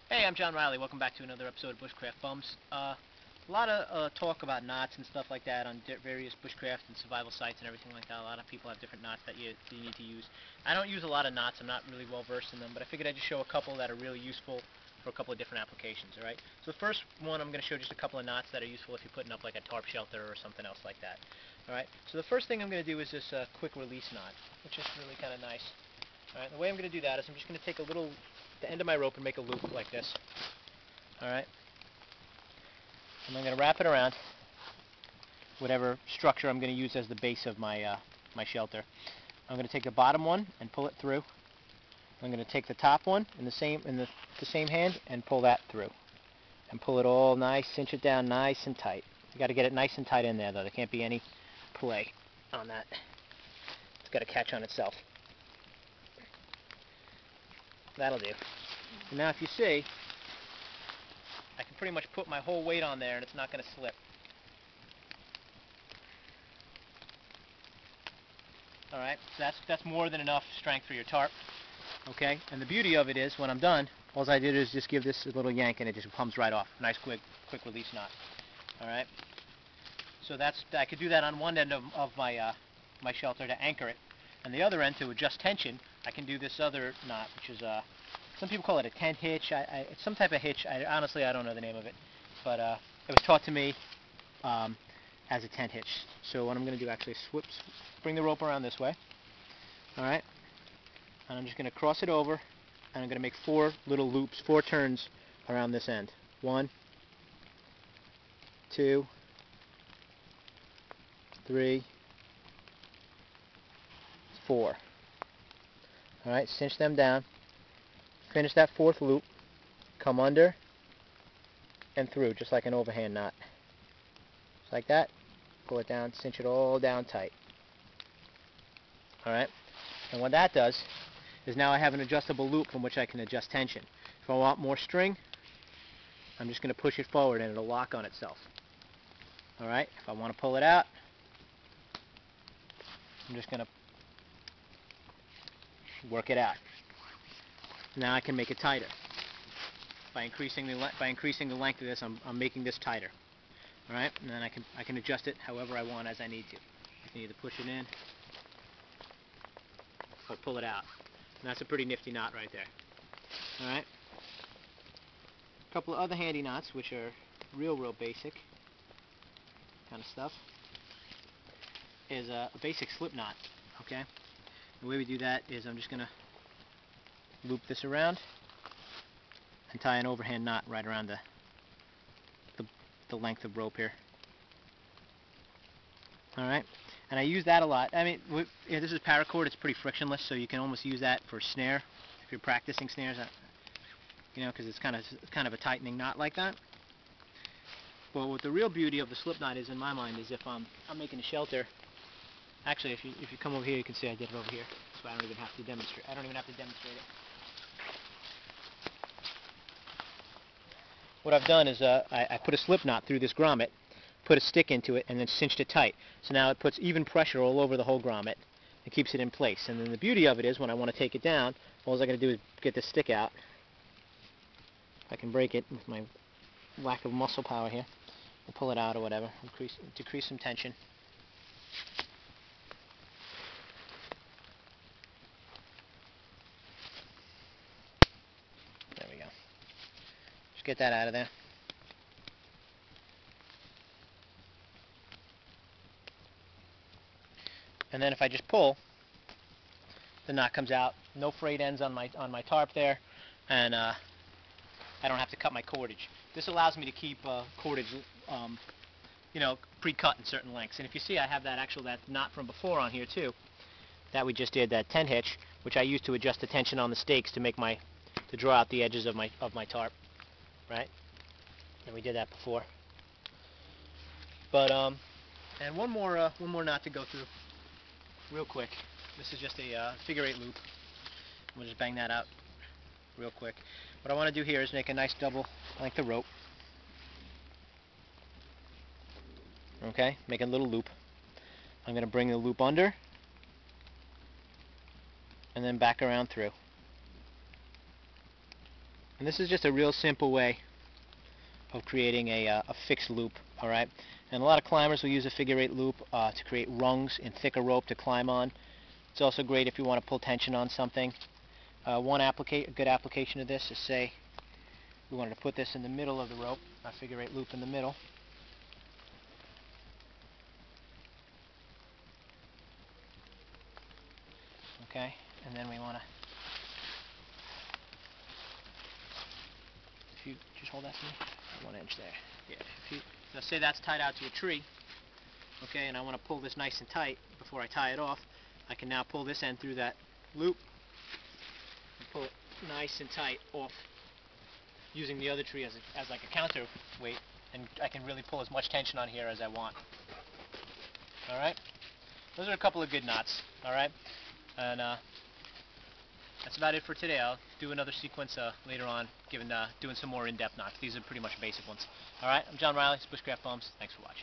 Hey, I'm John Riley. Welcome back to another episode of Bushcraft Bums. A lot of talk about knots and stuff like that on various bushcraft and survival sites and everything like that. A lot of people have different knots that you need to use. I don't use a lot of knots. I'm not really well versed in them, but I figured I'd just show a couple that are really useful for a couple of different applications. All right. So the first one, I'm going to show just a couple of knots that are useful if you're putting up like a tarp shelter or something else like that. All right. So the first thing I'm going to do is this quick release knot, which is really kind of nice. All right. The way I'm going to do that is I'm just going to take the end of my rope and make a loop like this. Alright, and I'm going to wrap it around whatever structure I'm going to use as the base of my my shelter. I'm going to take the bottom one and pull it through. I'm going to take the top one in the same hand and pull that through. And pull it all nice, cinch it down nice and tight. You got to get it nice and tight in there though. There can't be any play on that. It's got to catch on itself. That'll do. And now if you see, I can pretty much put my whole weight on there and it's not going to slip. Alright, so that's more than enough strength for your tarp. Okay, and the beauty of it is when I'm done, all I did is just give this a little yank and it just comes right off. Nice quick release knot. Alright, so I could do that on one end of my my shelter to anchor it, and the other end to adjust tension. I can do this other knot, which is some people call it a tent hitch. It's some type of hitch. Honestly, I don't know the name of it, but it was taught to me as a tent hitch. So what I'm going to do actually is bring the rope around this way. All right, and I'm just going to cross it over, and I'm going to make 4 little loops, 4 turns around this end. 1, 2, 3, 4. All right, cinch them down. Finish that 4th loop, come under and through, just like an overhand knot. Just like that. Pull it down, cinch it all down tight. Alright? And what that does is now I have an adjustable loop from which I can adjust tension. If I want more string, I'm just going to push it forward and it'll lock on itself. Alright? If I want to pull it out, I'm just going to work it out. Now I can make it tighter. By increasing the length of this, I'm making this tighter. All right, and then I can adjust it however I want as I need to. I can either push it in or pull it out. And that's a pretty nifty knot right there. All right. A couple of other handy knots, which are real basic kind of stuff, is a basic slip knot. Okay. The way we do that is I'm just gonna loop this around and tie an overhand knot right around the length of rope here. Alright, and I use that a lot. I mean, this is paracord, it's pretty frictionless, so you can almost use that for snare if you're practicing snares, you know, because it's kind of a tightening knot like that. But what the real beauty of the slip knot is, in my mind, is if I'm making a shelter. Actually, if you come over here, you can see I did it over here, so I don't even have to demonstrate. I don't even have to demonstrate it. What I've done is I put a slip knot through this grommet, put a stick into it, and then cinched it tight. So now it puts even pressure all over the whole grommet and keeps it in place. And then the beauty of it is when I want to take it down, all I got to do is get this stick out. If I can break it with my lack of muscle power here, I'll pull it out or whatever, decrease some tension. There we go. Just get that out of there. And then if I just pull, the knot comes out. No frayed ends on my tarp there, and I don't have to cut my cordage. This allows me to keep cordage, you know, pre-cut in certain lengths. And if you see, I have that knot from before on here too. That we just did, that tent hitch, which I use to adjust the tension on the stakes to draw out the edges of my tarp, right? And we did that before. But and one more knot to go through, real quick. This is just a figure 8 loop. We'll just bang that out real quick. What I want to do here is make a nice double length of rope. Okay, make a little loop. I'm going to bring the loop under and then back around through. And this is just a real simple way of creating a fixed loop, alright? And a lot of climbers will use a figure-8 loop to create rungs in thicker rope to climb on. It's also great if you want to pull tension on something. A good application of this is, say, we wanted to put this in the middle of the rope, a figure-8 loop in the middle. Okay, and then we want to, if you just hold that for me, 1 inch there. Yeah, if you, now say that's tied out to a tree, okay, and I want to pull this nice and tight before I tie it off. I can now pull this end through that loop and pull it nice and tight off using the other tree as like a counterweight, and I can really pull as much tension on here as I want. Alright? Those are a couple of good knots, alright? And that's about it for today. I'll do another sequence later on, doing some more in-depth knots. These are pretty much basic ones. Alright, I'm John Riley, it's Bushcraft Bums. Thanks for watching.